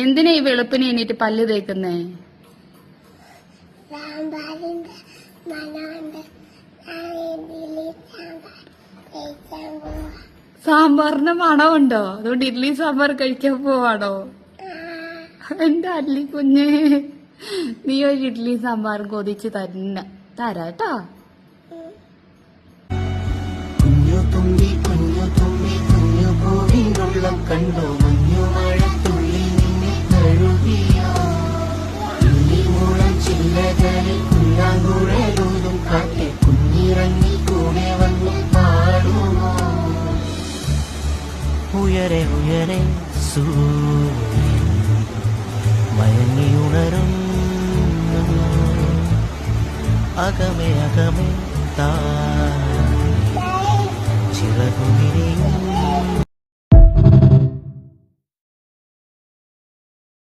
എന്തിനാ ഈ വെളുപ്പിന് എണീറ്റ് പല്ല് തേക്കുന്നേ? സാമ്പാറിന് മണമുണ്ടോ? അതുകൊണ്ട് ഇഡ്ഡലി സാമ്പാർ കഴിക്കാൻ പോവാണോ? എന്റെ അല്ലി കുഞ്ഞ്, നീ ഒരു ഇഡ്ഡലി സാമ്പാർ കൊതിച്ച് തന്നെ തരാട്ടോ. കുഞ്ഞു തുമ്പി കുഞ്ഞു തുമ്പി കുഞ്ഞു പൂവിനുള്ളം കണ്ടോ, മഞ്ഞു മഴത്തുള്ളി നിന്നെ തഴുകിയോ, കുഞ്ഞിമൂളം ചില്ലകളിൽ കുഞ്ഞാങ്കുഴലൂതും കാറ്റെ കുഞ്ഞിറങ്ങി കൂടെ വന്നു പാടുമോ. ഉയരെ ഉയരെ സൂര്യൻ മയങ്ങിയുണരും, അകമേ അകമേ താ ചിറകുമിരിയും